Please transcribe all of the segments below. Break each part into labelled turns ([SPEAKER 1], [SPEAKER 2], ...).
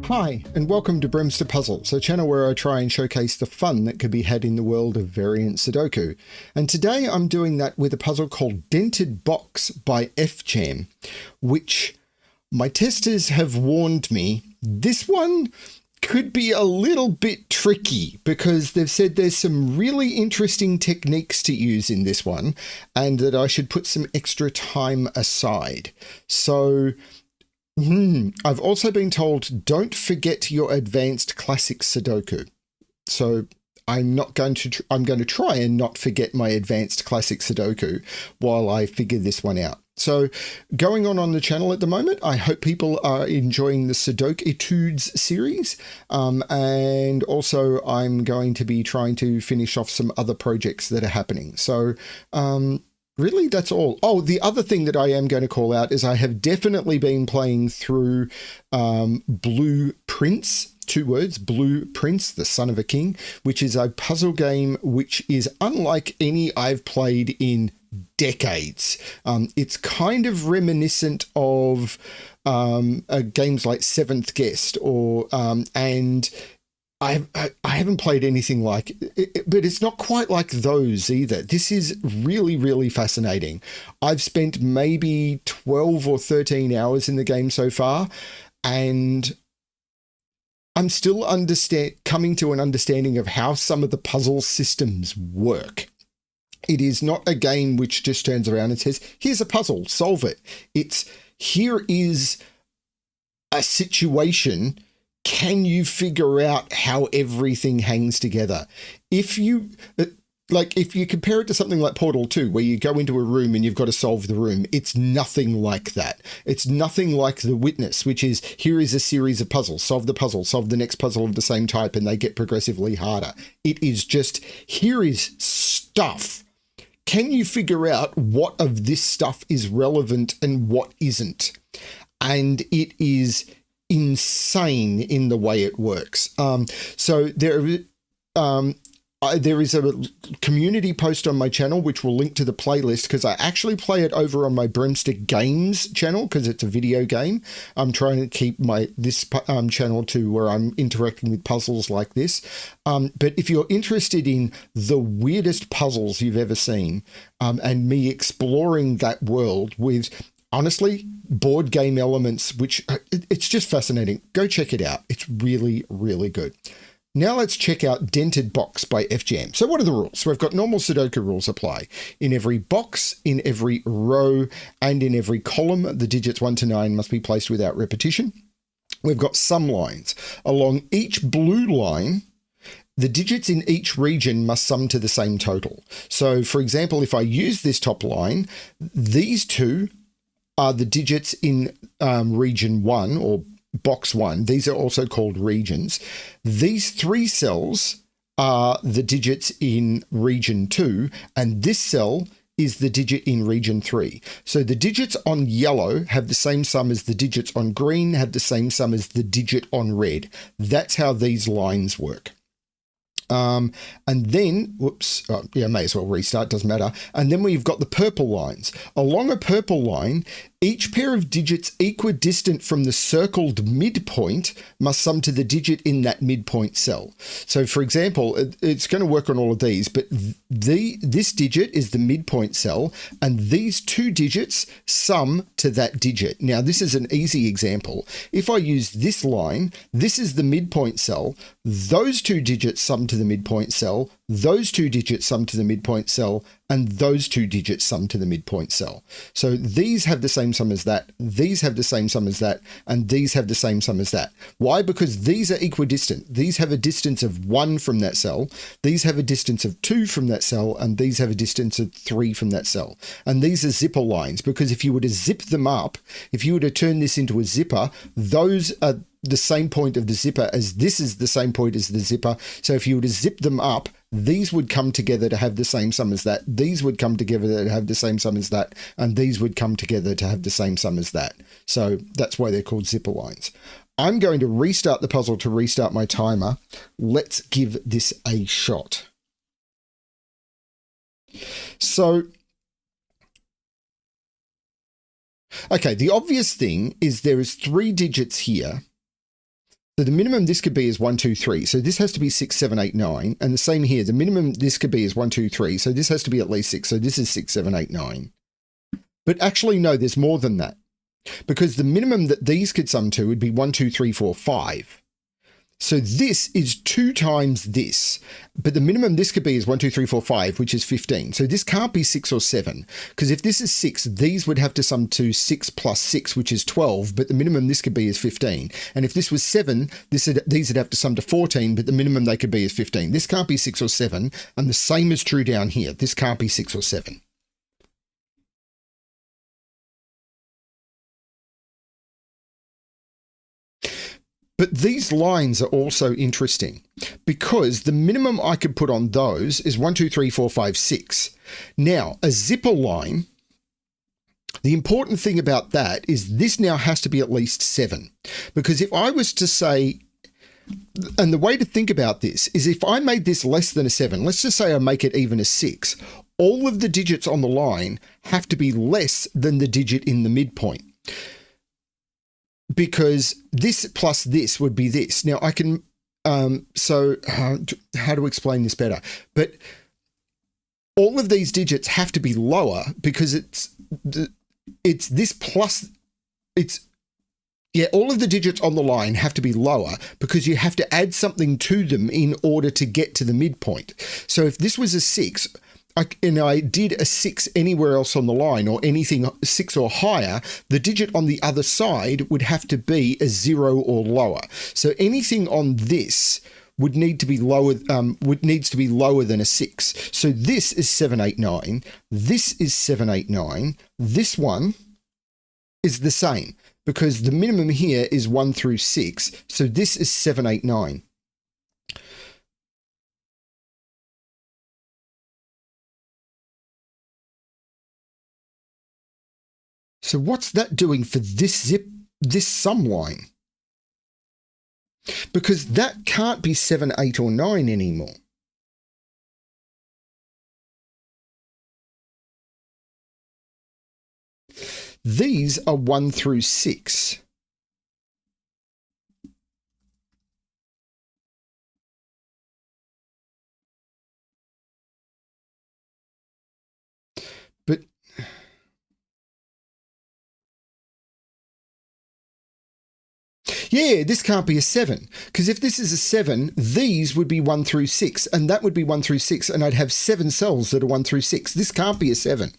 [SPEAKER 1] Hi, and welcome to BremSter Puzzles, a channel where I try and showcase the fun that could be had in the world of variant Sudoku. And today I'm doing that with a puzzle called Dented Box by fjam, which my testers have warned me, this one could be a little bit tricky because they've said there's some really interesting techniques to use in this one and that I should put some extra time aside. So I've also been told don't forget your advanced classic Sudoku. So I'm going to try and not forget my advanced classic Sudoku while I figure this one out. So going on the channel at the moment, I hope people are enjoying the Sudoku Etudes series. And also I'm going to be trying to finish off some other projects that are happening. So, really, that's all. Oh, the other thing that I am going to call out is I have definitely been playing through Blue Prince, 2 words, Blue Prince, the Son of a King, which is a puzzle game which is unlike any I've played in decades. It's kind of reminiscent of games like Seventh Guest or and I haven't played anything like it, but it's not quite like those either. This is really, really fascinating. I've spent maybe 12 or 13 hours in the game so far, and I'm still coming to an understanding of how some of the puzzle systems work. It is not a game which just turns around and says, here's a puzzle, solve it. It's, here is a situation. Can you figure out how everything hangs together? If you compare it to something like Portal 2, where you go into a room and you've got to solve the room, it's nothing like that. It's nothing like The Witness, which is, here is a series of puzzles, solve the puzzle, solve the next puzzle of the same type, and they get progressively harder. It is just, here is stuff. Can you figure out what of this stuff is relevant and what isn't? And it is insane in the way it works. So there is a community post on my channel which will link to the playlist, because I actually play it over on my BremSter Games channel because it's a video game. I'm trying to keep this channel to where I'm interacting with puzzles like this. But if you're interested in the weirdest puzzles you've ever seen, and me exploring that world with, honestly, board game elements, which it's just fascinating. Go check it out. It's really, really good. Now let's check out Dented Box by fjam. So what are the rules? So we've got normal Sudoku rules apply. In every box, in every row, and in every column, the digits 1 to 9 must be placed without repetition. We've got sum lines. Along each blue line, the digits in each region must sum to the same total. So for example, if I use this top line, these two are the digits in region 1 or box 1. These are also called regions. These 3 cells are the digits in region 2, and this cell is the digit in region 3. So the digits on yellow have the same sum as the digits on green, have the same sum as the digit on red. That's how these lines work. And then, may as well restart, doesn't matter. And then we've got the purple lines. Along a purple line, each pair of digits equidistant from the circled midpoint must sum to the digit in that midpoint cell. So for example, it's going to work on all of these, but this digit is the midpoint cell, and these 2 digits sum to that digit. Now, this is an easy example. If I use this line, this is the midpoint cell, those 2 digits sum to the midpoint cell, those 2 digits sum to the midpoint cell, and those 2 digits sum to the midpoint cell. So these have the same sum as that, these have the same sum as that, and these have the same sum as that. Why? Because these are equidistant. These have a distance of 1 from that cell, these have a distance of 2 from that cell, and these have a distance of 3 from that cell. And these are zipper lines, because if you were to zip them up, if you were to turn this into a zipper, those are the same point of the zipper as this is the same point as the zipper. So if you were to zip them up, these would come together to have the same sum as that. These would come together to have the same sum as that. And these would come together to have the same sum as that. So that's why they're called zipper lines. I'm going to restart the puzzle to restart my timer. Let's give this a shot. So Okay, the obvious thing is there is 3 digits here So the minimum this could be is 1, 2, 3. So this has to be 6, 7, 8, 9. And the same here. The minimum this could be is 1, 2, 3. So this has to be at least 6. So this is 6, 7, 8, 9. But actually, no, there's more than that. Because the minimum that these could sum to would be 1, 2, 3, 4, 5. So this is 2 times this, but the minimum this could be is 1, 2, 3, 4, 5, which is 15. So this can't be 6 or 7, because if this is 6, these would have to sum to 6 plus 6, which is 12, but the minimum this could be is 15. And if this was 7, these would have to sum to 14, but the minimum they could be is 15. This can't be 6 or 7, and the same is true down here. This can't be 6 or 7. But these lines are also interesting because the minimum I could put on those is 1, 2, 3, 4, 5, 6. Now, a zipper line, the important thing about that is this now has to be at least 7. Because if I was to say, and the way to think about this is if I made this less than a 7, let's just say I make it even a 6, all of the digits on the line have to be less than the digit in the midpoint. Because this plus this would be this. Now I can, so how to explain this better? But all of these digits have to be lower because it's this plus, all of the digits on the line have to be lower because you have to add something to them in order to get to the midpoint. So if this was a 6, and I did a 6 anywhere else on the line or anything 6 or higher, the digit on the other side would have to be a 0 or lower. So anything on this would need to be lower, needs to be lower than a 6. So this is 7, 8, 9. This is 7, 8, 9. This one is the same because the minimum here is 1 through 6. So this is 7, 8, 9. So what's that doing for this sum line? Because that can't be 7, 8, or 9 anymore. These are 1 through 6. But yeah, this can't be a 7, because if this is a 7, these would be 1 through 6, and that would be 1 through 6, and I'd have 7 cells that are 1 through 6. This can't be a 7.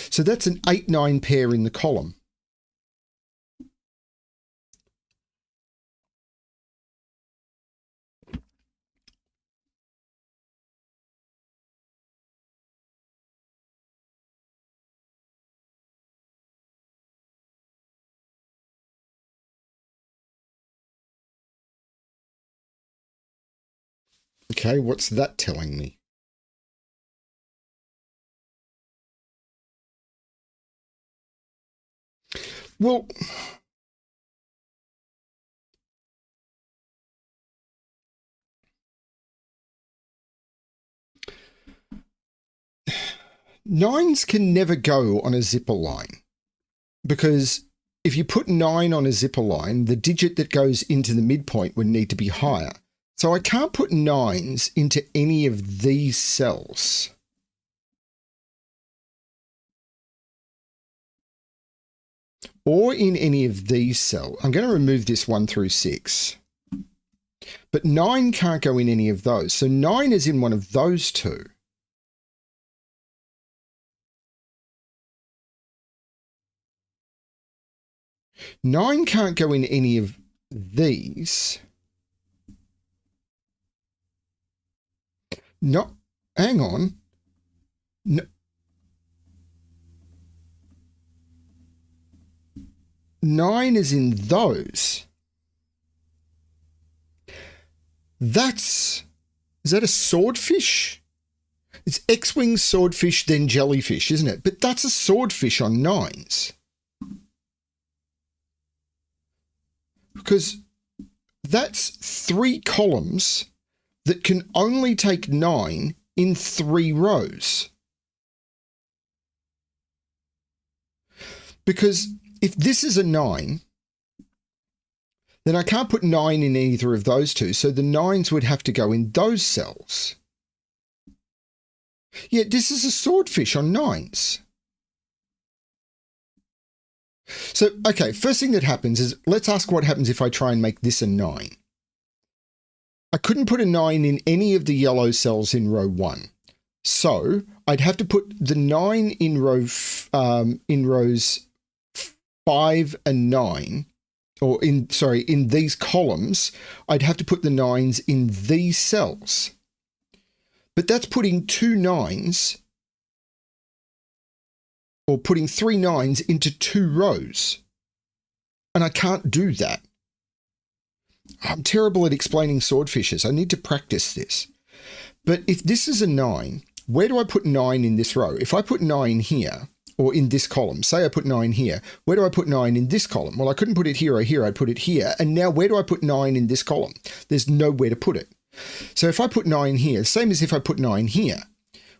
[SPEAKER 1] So that's an 8, 9 pair in the column. Okay, what's that telling me? Well, nines can never go on a zipper line because if you put 9 on a zipper line, the digit that goes into the midpoint would need to be higher. So I can't put 9s into any of these cells. Or in any of these cells. I'm going to remove this 1 through 6. But 9 can't go in any of those. So 9 is in one of those two. Nine can't go in any of these. No, hang on. No. 9 is in those. Is that a swordfish? It's X-wing swordfish, then jellyfish, isn't it? But that's a swordfish on 9s. Because that's 3 columns that can only take 9 in 3 rows. Because if this is a 9, then I can't put 9 in either of those two. So the 9s would have to go in those cells. Yet this is a swordfish on 9s. So, okay, first thing that happens is, let's ask what happens if I try and make this a 9. I couldn't put a 9 in any of the yellow cells in row 1. So I'd have to put the 9 in rows 5 and 9, or in these columns. I'd have to put the 9s in these cells. But that's putting 2 9s, or putting 3 9s into 2 rows. And I can't do that. I'm terrible at explaining swordfishes. I need to practice this. But if this is a 9, where do I put 9 in this row? If I put 9 here, or in this column, say I put 9 here, where do I put 9 in this column? Well, I couldn't put it here or here, I'd put it here. And now where do I put 9 in this column? There's nowhere to put it. So if I put 9 here, same as if I put 9 here,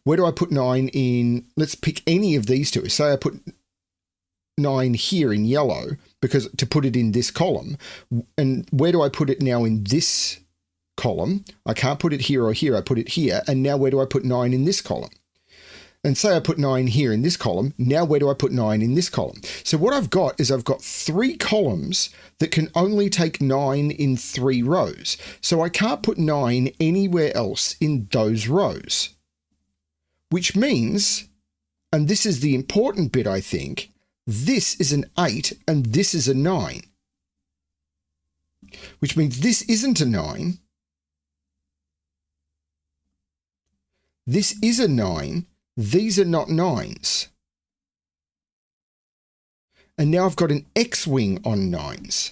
[SPEAKER 1] where do I put 9 in? Let's pick any of these two. Say I put 9 here in yellow, because to put it in this column. And where do I put it now in this column? I can't put it here or here, I put it here. And now where do I put 9 in this column? And say I put 9 here in this column. Now where do I put 9 in this column? So what I've got is I've got 3 columns that can only take 9 in 3 rows. So I can't put 9 anywhere else in those rows. Which means, and this is the important bit I think, this is an 8 and this is a 9. Which means this isn't a 9. This is a 9. These are not 9s. And now I've got an X-wing on 9s.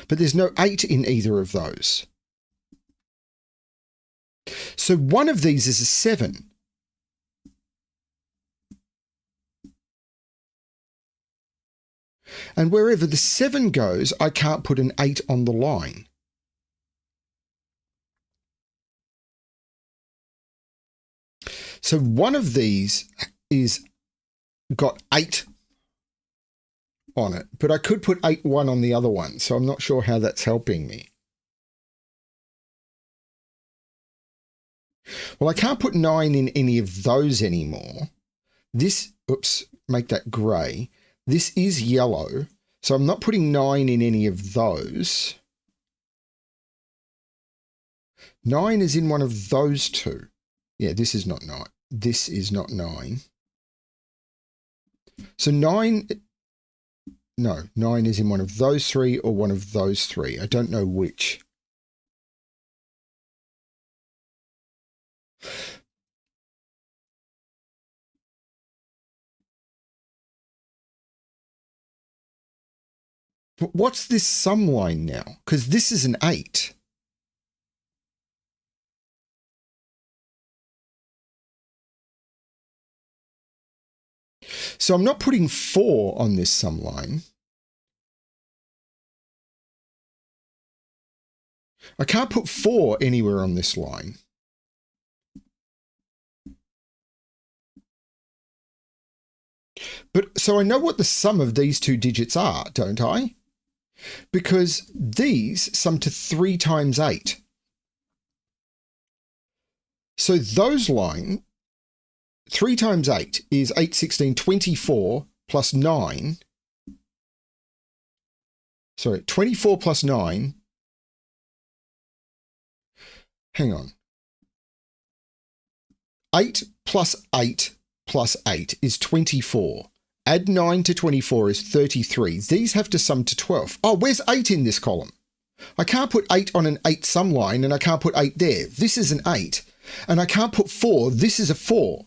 [SPEAKER 1] But there's no 8 in either of those. So one of these is a 7. And wherever the 7 goes, I can't put an 8 on the line. So one of these is got 8 on it, but I could put 8 1 on the other one. So I'm not sure how that's helping me. Well, I can't put 9 in any of those anymore. This, oops, make that grey. This is yellow, so I'm not putting 9 in any of those. 9 is in one of those two. Yeah, this is not 9. This is not 9. So 9, no, 9 is in one of those 3 or one of those 3. I don't know which. But what's this sum line now? Because this is an 8. So I'm not putting 4 on this sum line. I can't put 4 anywhere on this line. But so I know what the sum of these two digits are, don't I? Because these sum to 3 times 8. So those line, 3 times 8 is 8, 16, 24 plus 9. Sorry, 24 plus 9. Hang on. 8 plus 8 plus 8 is 24. Add 9 to 24 is 33. These have to sum to 12. Oh, where's 8 in this column? I can't put 8 on an 8 sum line and I can't put 8 there. This is an 8. And I can't put 4. This is a 4.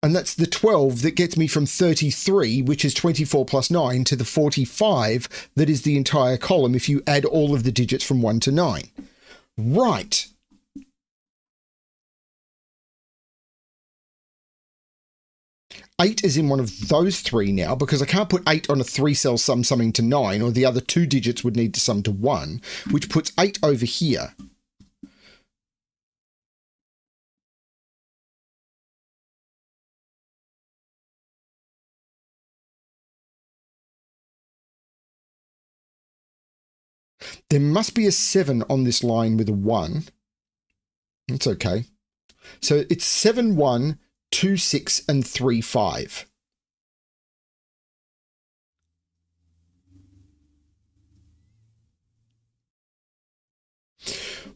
[SPEAKER 1] And that's the 12 that gets me from 33, which is 24 plus 9, to the 45 that is the entire column if you add all of the digits from 1 to 9. Right. Eight is in one of those 3 now because I can't put 8 on a 3-cell sum summing to 9, or the other 2 digits would need to sum to 1, which puts 8 over here. There must be a 7 on this line with a 1. It's okay. So it's 7, 1, 2, 6, and 3, 5.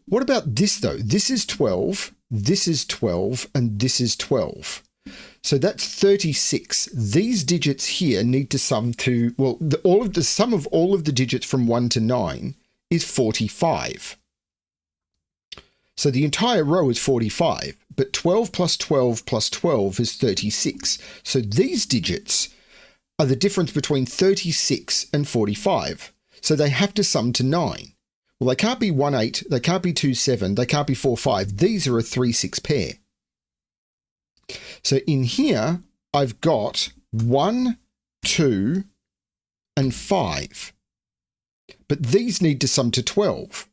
[SPEAKER 1] What about this, though? This is 12, this is 12, and this is 12. So that's 36. These digits here need to sum to, well, the sum of all of the digits from 1 to 9 is 45. So the entire row is 45, but 12 plus 12 plus 12 is 36. So these digits are the difference between 36 and 45. So they have to sum to 9. Well, they can't be 1, 8, they can't be 2, 7, they can't be 4, 5. These are a 3, 6 pair. So in here, I've got 1, 2, and 5. But these need to sum to 12.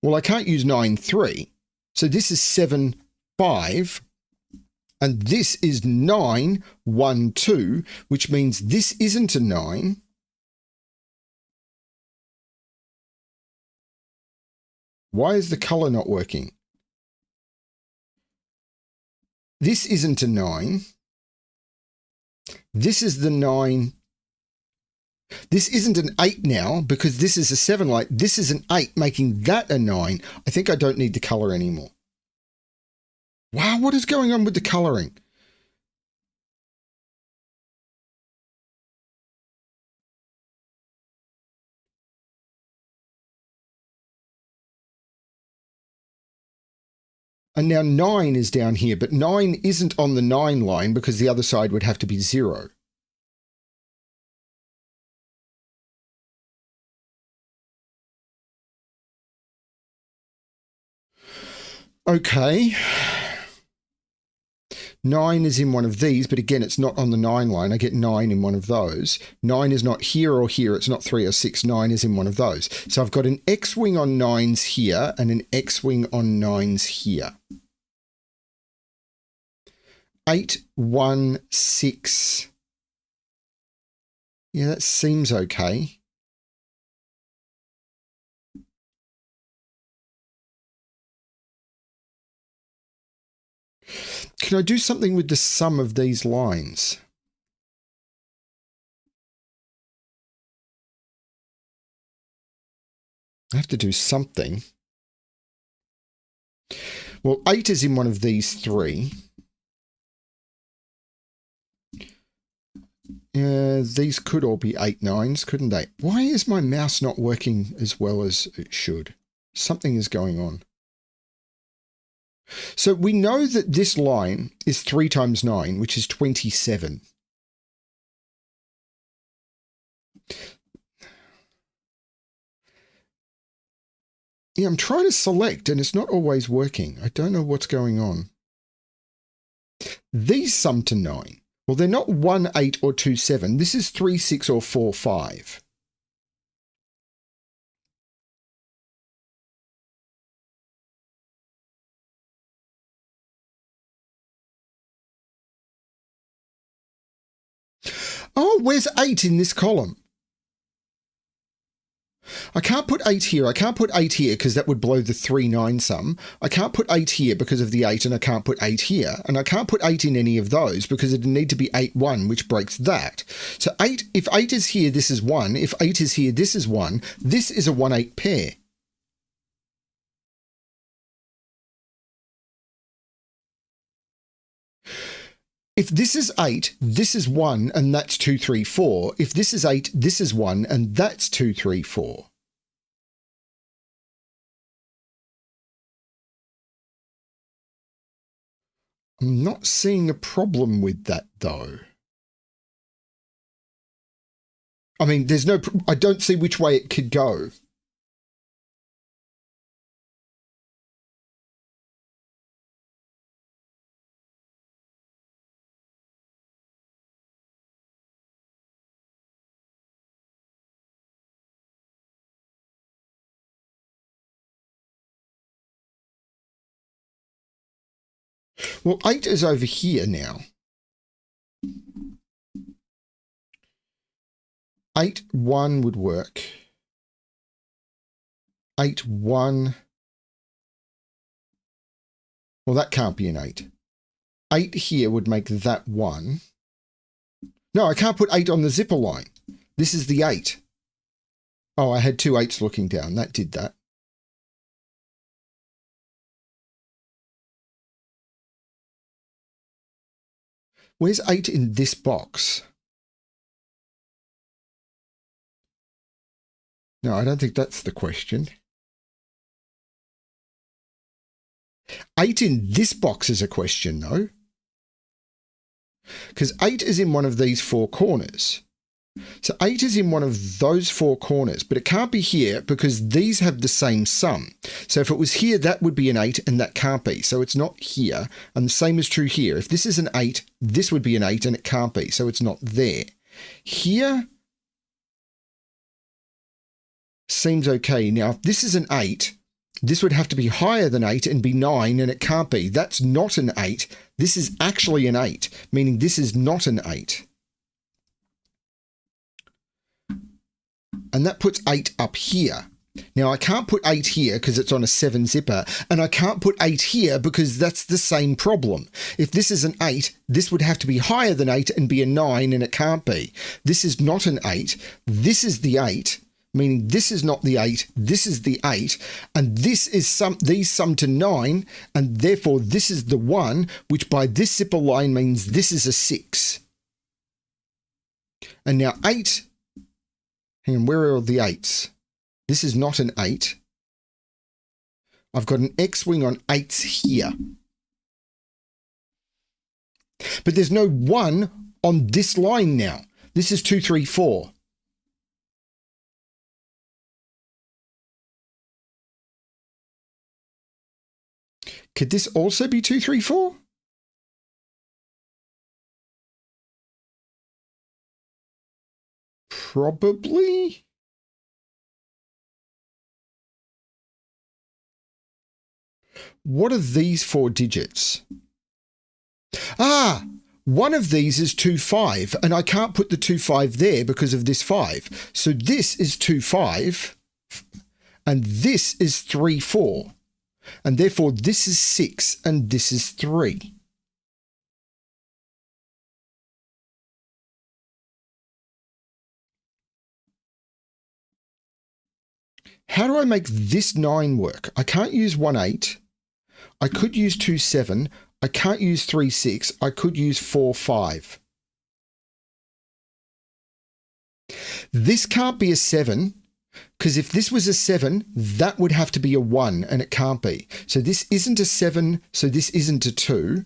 [SPEAKER 1] Well, I can't use 9, 3. So this is 7, 5. And this is 9, 1, 2, which means this isn't a 9. Why is the color not working? This isn't a 9. This is the 9. This isn't an 8 now because this is a 7 light. This is an 8, making that a 9. I think I don't need the color anymore. Wow, what is going on with the coloring? And now 9 is down here, but 9 isn't on the 9 line because the other side would have to be 0. Okay. 9 is in one of these, but again, it's not on the 9 line. I get 9 in one of those. 9 is not here or here. It's not 3 or 6. 9 is in one of those. So I've got an X-wing on 9s here and an X-wing on 9s here. 8, 1, 6. Yeah, that seems okay. Can I do something with the sum of these lines? I have to do something. Well, 8 is in one of these 3. These could all be 8, 9s, couldn't they? Why is my mouse not working as well as it should? Something is going on. So we know that this line is 3 times 9, which is 27. Yeah, I'm trying to select and it's not always working. I don't know what's going on. These sum to 9. Well, they're not 1, 8 or 2, 7. This is 3, 6 or 4, 5. Oh, where's 8 in this column? I can't put 8 here. I can't put 8 here because that would blow the 3, 9 sum. I can't put 8 here because of the 8, and I can't put 8 here. And I can't put 8 in any of those because it'd need to be 8, 1, which breaks that. So 8, if 8 is here, this is 1. If 8 is here, this is 1. This is a 1, 8 pair. If this is 8, this is 1, and that's 2, 3, 4. If this is 8, this is 1, and that's 2, 3, 4. I'm not seeing a problem with that, though. I mean, there's no... I don't see which way it could go. Well, 8 is over here now. 8, 1 would work. 8, 1. Well, that can't be an 8. 8 here would make that 1. No, I can't put 8 on the zipper line. This is the 8. Oh, I had 2 8s looking down. That did that. Where's 8 in this box? No, I don't think that's the question. 8 in this box is a question, though. Because 8 is in one of these 4 corners. So 8 is in one of those 4 corners, but it can't be here because these have the same sum. So if it was here, that would be an 8, and that can't be. So it's not here. And the same is true here. If this is an 8, this would be an 8, and it can't be. So it's not there. Here seems okay. Now, if this is an 8, this would have to be higher than 8 and be 9, and it can't be. That's not an 8. This is actually an 8, meaning this is not an 8. And that puts 8 up here. Now, I can't put 8 here because it's on a 7 zipper, and I can't put 8 here because that's the same problem. If this is an 8, this would have to be higher than 8 and be a 9, and it can't be. This is not an 8. This is the 8. Meaning this is not the 8, this is the 8, and this is these sum to 9, and therefore this is the 1, which by this zipper line means this is a 6. And now 8, hang on, where are all the 8s? This is not an 8. I've got an X-wing on 8s here. But there's no 1 on this line now. This is 2, 3, 4. Could this also be 2, 3, 4? Probably. What are these 4 digits? Ah, one of these is 2, 5, and I can't put the 2, 5 there because of this 5. So this is 2, 5, and this is 3, 4. And therefore, this is 6 and this is 3. How do I make this 9 work? I can't use 1, 8. I could use 2, 7. I can't use 3, 6. I could use 4, 5. This can't be a 7. Because if this was a 7, that would have to be a 1, and it can't be. So this isn't a 7, so this isn't a 2.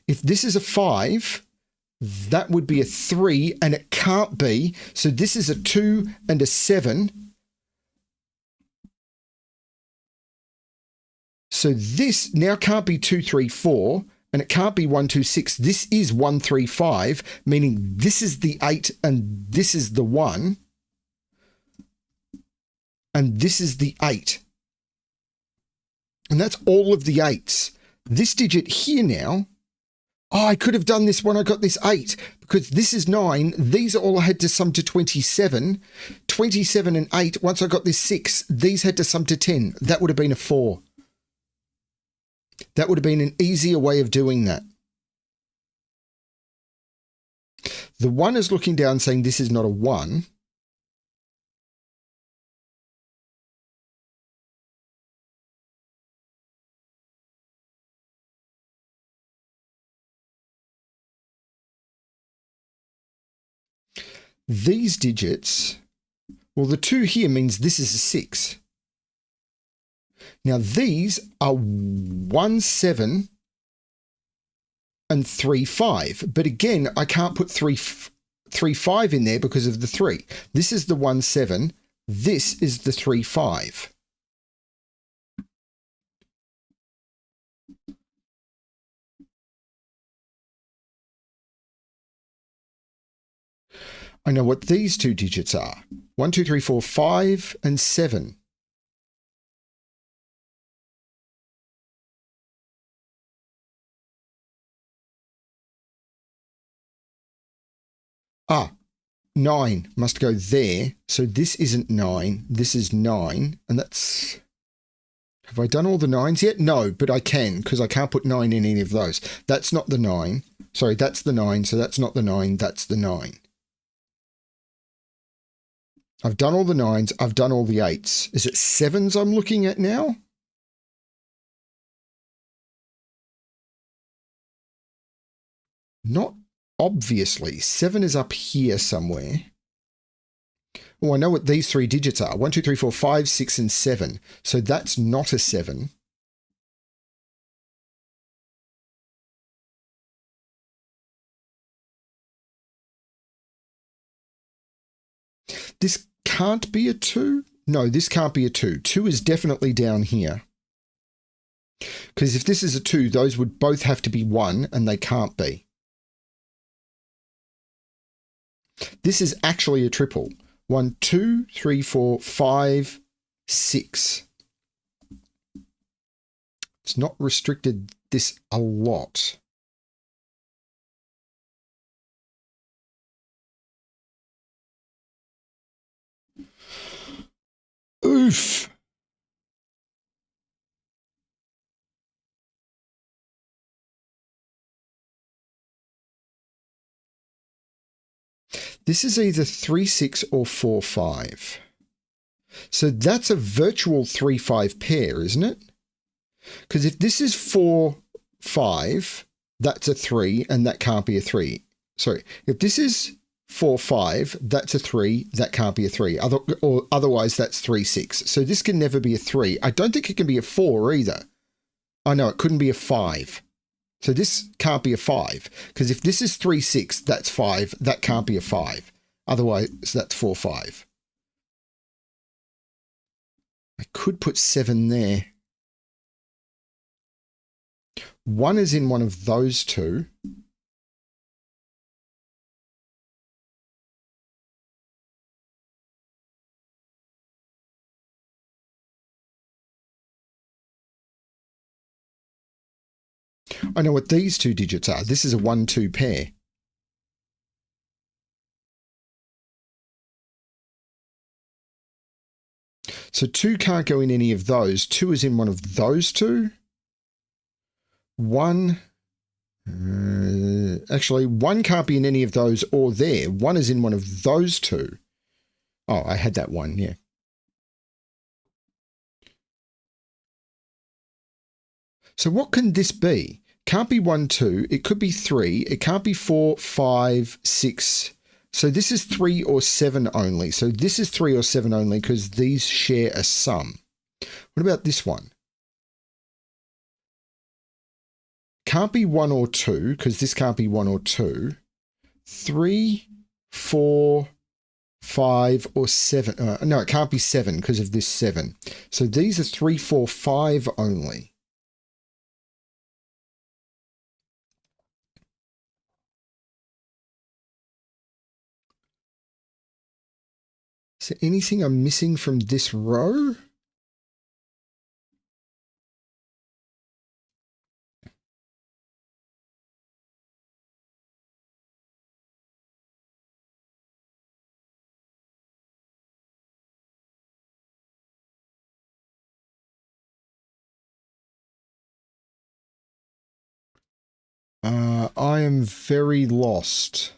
[SPEAKER 1] If this is a 5, that would be a 3, and it can't be. So this is a 2 and a 7. So this now can't be 2, 3, 4, and it can't be 1, 2, 6. This is 1, 3, 5, meaning this is the 8 and this is the 1. And this is the 8. And that's all of the 8s. This digit here now, oh, I could have done this when I got this 8, because this is 9. These all had to sum to 27. 27 and 8, once I got this 6, these had to sum to 10. That would have been a 4. That would have been an easier way of doing that. The 1 is looking down saying this is not a 1. These digits, well, the 2 here means this is a 6. Now, these are 1, 7 and 3, 5. But again, I can't put 3, 5 in there because of the 3. This is the 1, 7. This is the 3, 5. I know what these 2 digits are. 1, 2, 3, 4, 5, and 7. Ah, 9 must go there. So this isn't 9. This is 9. And that's Have I done all the 9s yet? No, but I can, because I can't put 9 in any of those. That's not the 9. Sorry, that's the 9, so that's not the 9, that's the 9. I've done all the 9s, I've done all the 8s. Is it 7s I'm looking at now? Not obviously. 7 is up here somewhere. Oh, I know what these 3 digits are. 1, 2, 3, 4, 5, 6, and 7. So that's not a 7. This can't be a 2? No, this can't be a 2. 2 is definitely down here. Because if this is a 2, those would both have to be 1, and they can't be. This is actually a triple. 1, 2, 3, 4, 5, 6. It's not restricted this a lot. Oof. This is either 3, 6 or 4, 5. So that's a virtual 3, 5 pair, isn't it? Because if this is 4, 5, that's a 3, and that can't be a 3. Sorry, if this is 4, 5, that's a 3, that can't be a 3. Otherwise, that's 3, 6. So this can never be a 3. I don't think it can be a 4 either. Oh, no, it couldn't be a 5. So this can't be a 5, because if this is 3, 6, that's 5. That can't be a 5. Otherwise, that's 4, 5. I could put 7 there. 1 is in one of those 2. I know what these 2 digits are. This is a 1, 2 pair. So 2 can't go in any of those. 2 is in one of those 2. 1, actually 1 can't be in any of those or there. 1 is in one of those 2. Oh, I had that 1, yeah. So what can this be? Can't be 1, 2. It could be 3. It can't be 4, 5, 6. So this is 3 or 7 only. So this is 3 or 7 only because these share a sum. What about this one? Can't be 1 or 2 because this can't be 1 or 2. 3, 4, 5 or 7. No, it can't be 7 because of this 7. So these are 3, 4, 5 only. Is there anything I'm missing from this row? I am very lost.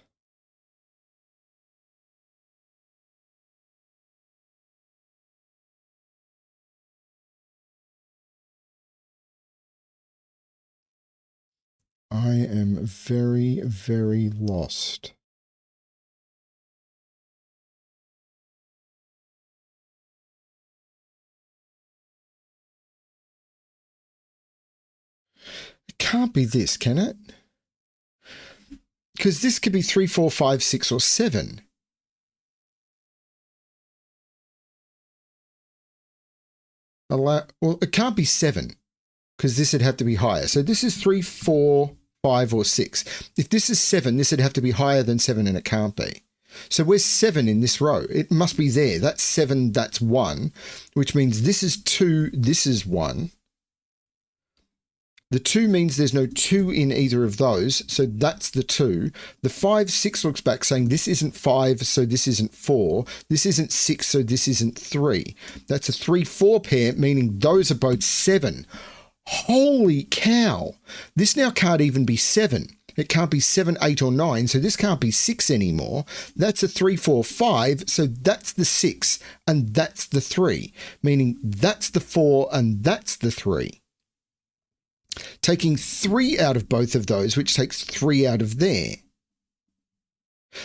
[SPEAKER 1] I am very, very lost. It can't be this, can it? Because this could be 3, 4, 5, 6, or 7. Well, it can't be 7 because this would have to be higher. So this is 3, 4, 5, or 6. If this is 7, this would have to be higher than 7, and it can't be. So where's 7 in this row? It must be there. That's 7, that's 1, which means this is 2, this is 1. The 2 means there's no 2 in either of those, so that's the 2. The 5, 6 looks back saying this isn't 5, so this isn't 4. This isn't 6, so this isn't 3. That's a 3, 4 pair, meaning those are both 7. Holy cow! This now can't even be 7. It can't be 7, 8, or 9, so this can't be 6 anymore. That's a 3, 4, 5, so that's the 6, and that's the 3, meaning that's the 4, and that's the 3. Taking 3 out of both of those, which takes 3 out of there.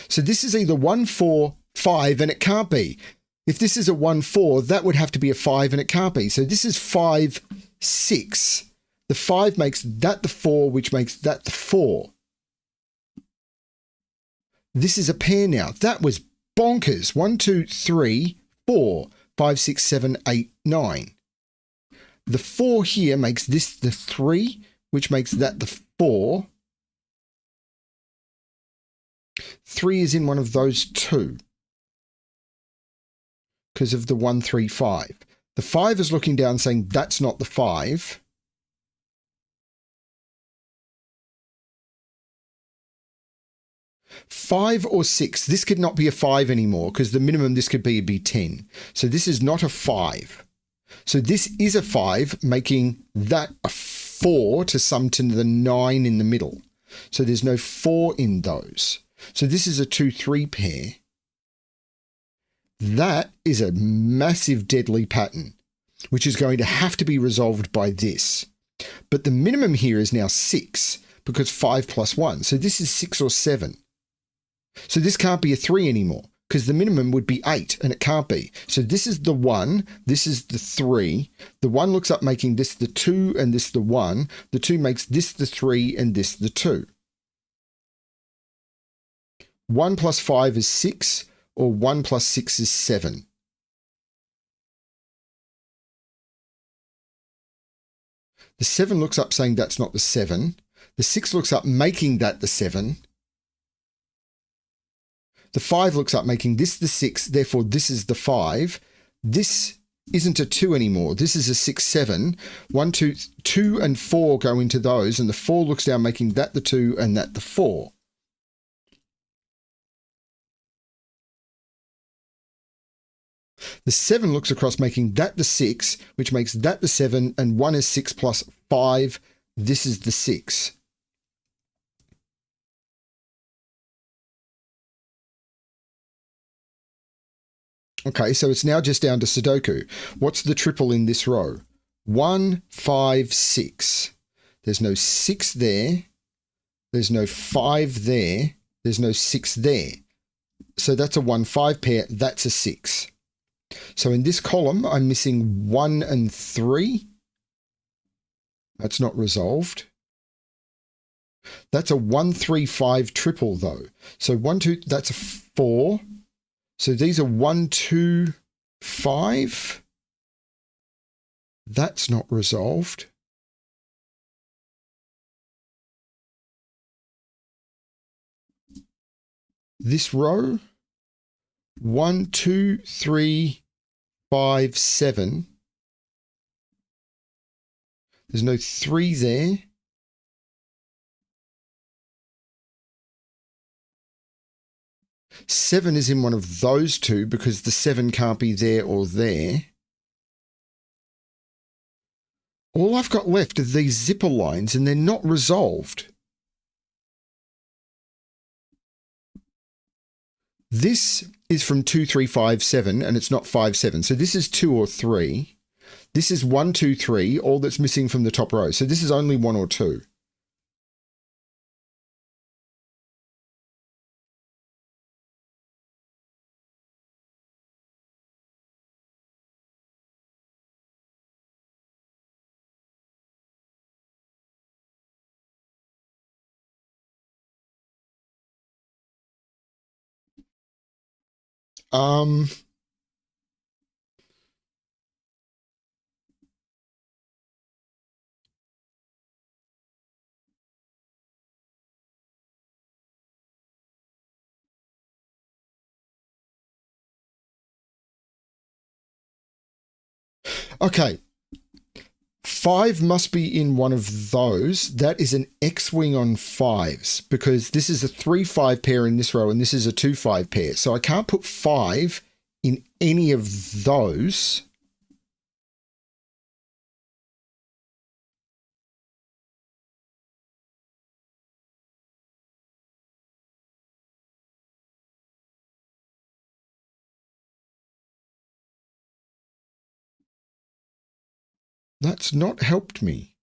[SPEAKER 1] So this is either 1, 4, 5, and it can't be. If this is a 1, 4, that would have to be a 5, and it can't be. So this is 5, 6. The 5 makes that the 4, which makes that the 4. This is a pair now. That was bonkers. 1, 2, 3, 4, 5, 6, 7, 8, 9. The 4 here makes this the 3, which makes that the 4. 3 is in one of those 2 because of the 1, 3, 5. The 5 is looking down saying that's not the 5. Five or 6, this could not be a 5 anymore because the minimum this could be 10. So this is not a 5. So this is a 5, making that a 4 to sum to the 9 in the middle. So there's no 4 in those. So this is a 2, 3 pair. That is a massive deadly pattern, which is going to have to be resolved by this. But the minimum here is now 6 because 5 plus 1. So this is 6 or 7. So this can't be a 3 anymore because the minimum would be 8 and it can't be. So this is the 1, this is the 3. The 1 looks up making this the 2 and this the 1. The 2 makes this the 3 and this the 2. 1 plus 5 is 6 or 1 plus 6 is 7. The 7 looks up saying that's not the 7. The 6 looks up making that the 7. The 5 looks up making this the 6, therefore this is the 5. This isn't a 2 anymore. This is a 6, 7. 1, 2, 2 and 4 go into those, and the 4 looks down making that the 2 and that the 4. The 7 looks across making that the 6, which makes that the 7, and 1 is 6 plus 5. This is the 6. Okay, so it's now just down to Sudoku. What's the triple in this row? 1, 5, 6. There's no 6 there. There's no 5 there. There's no 6 there. So that's a 1, 5 pair. That's a 6. So in this column, I'm missing 1 and 3. That's not resolved. That's a 1, 3, 5 triple though. So 1, 2, that's a 4. So these are 1, 2, 5. That's not resolved. This row, 1, 2, 3, 5, 7. There's no 3 there. Seven is in one of those two because the 7 can't be there or there. All I've got left are these zipper lines and they're not resolved. This is from 2, 3, 5, 7 and it's not 5, 7. So this is 2 or 3. This is 1, 2, 3, all that's missing from the top row. So this is only 1 or 2. Okay. 5 must be in one of those. That is an X-wing on 5s because this is a 3-5 pair in this row and this is a 2-5 pair. So I can't put 5 in any of those. That's not helped me.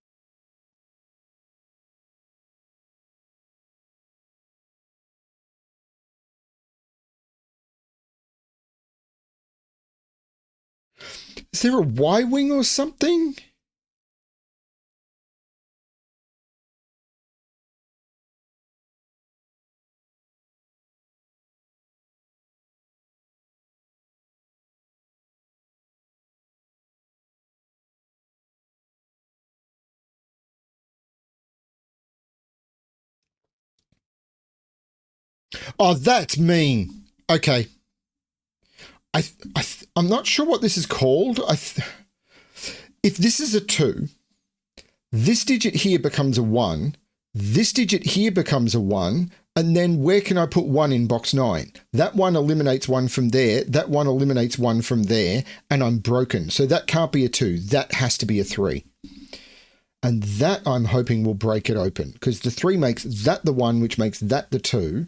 [SPEAKER 1] Is there a Y-wing or something? Oh, that's mean. Okay. I'm not sure what this is called. If this is a 2, this digit here becomes a 1, this digit here becomes a 1, and then where can I put 1 in box 9? That 1 eliminates 1 from there, that 1 eliminates 1 from there, and I'm broken. So that can't be a 2. That has to be a 3. And that I'm hoping will break it open because the 3 makes that the 1, which makes that the 2,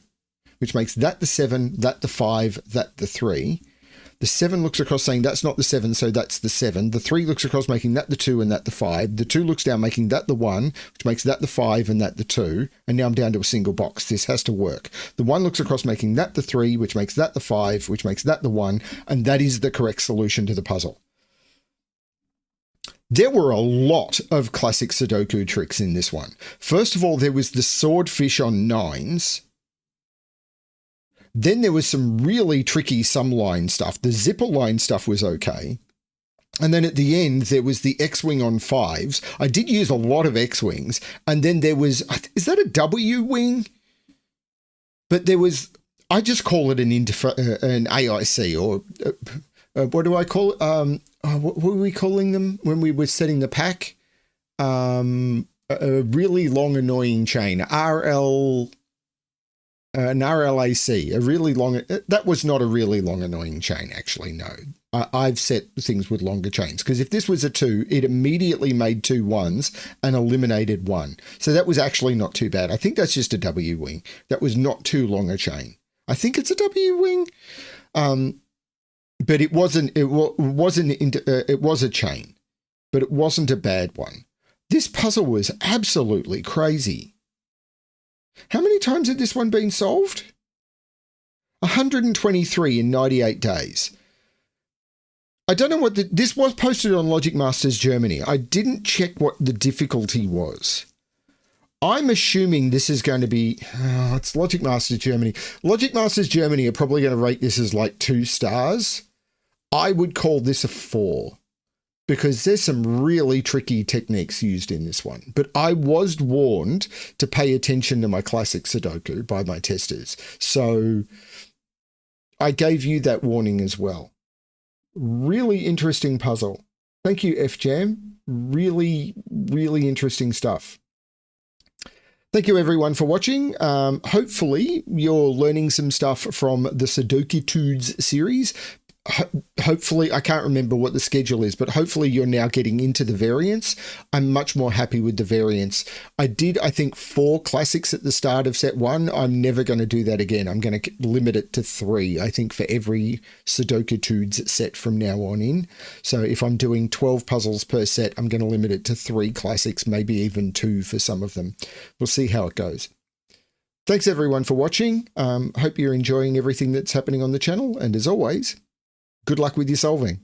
[SPEAKER 1] which makes that the 7, that the 5, that the 3. The 7 looks across saying that's not the 7, so that's the 7. The 3 looks across making that the 2 and that the 5. The 2 looks down making that the 1, which makes that the 5 and that the 2. And now I'm down to a single box. This has to work. The 1 looks across making that the 3, which makes that the 5, which makes that the 1. And that is the correct solution to the puzzle. There were a lot of classic Sudoku tricks in this one. First of all, there was the swordfish on 9s. Then there was some really tricky sum line stuff. The zipper line stuff was okay. And then at the end, there was the X-wing on 5s. I did use a lot of X-wings. And then there was, is that a W-wing? But there was, I just call it an AIC or what do I call it? What were we calling them when we were setting the pack? A really long annoying chain. An RLAC, a really long, that was not a really long annoying chain, actually, no. I've set things with longer chains, because if this was a 2, it immediately made 2 1s and eliminated 1. So that was actually not too bad. I think that's just a W-wing. That was not too long a chain. I think it's a W-wing, but it was a chain, but it wasn't a bad one. This puzzle was absolutely crazy. How many times had this one been solved? 123 in 98 days. I don't know what this was posted on Logic Masters Germany. I didn't check what the difficulty was. I'm assuming this is going to be, it's Logic Masters Germany. Logic Masters Germany are probably going to rate this as like 2 stars. I would call this a 4. Because there's some really tricky techniques used in this one. But I was warned to pay attention to my classic Sudoku by my testers. So I gave you that warning as well. Really interesting puzzle. Thank you, fjam. Really, really interesting stuff. Thank you everyone for watching. Hopefully you're learning some stuff from the Sudoku Tudes series. Hopefully, I can't remember what the schedule is, but hopefully you're now getting into the variants. I'm much more happy with the variants. I think 4 classics at the start of set 1. I'm never going to do that again. I'm going to limit it to 3, I think, for every Sudoku Tudes set from now on in. So if I'm doing 12 puzzles per set, I'm going to limit it to 3 classics, maybe even 2 for some of them. We'll see how it goes. Thanks everyone for watching. Hope you're enjoying everything that's happening on the channel. And as always, good luck with your solving.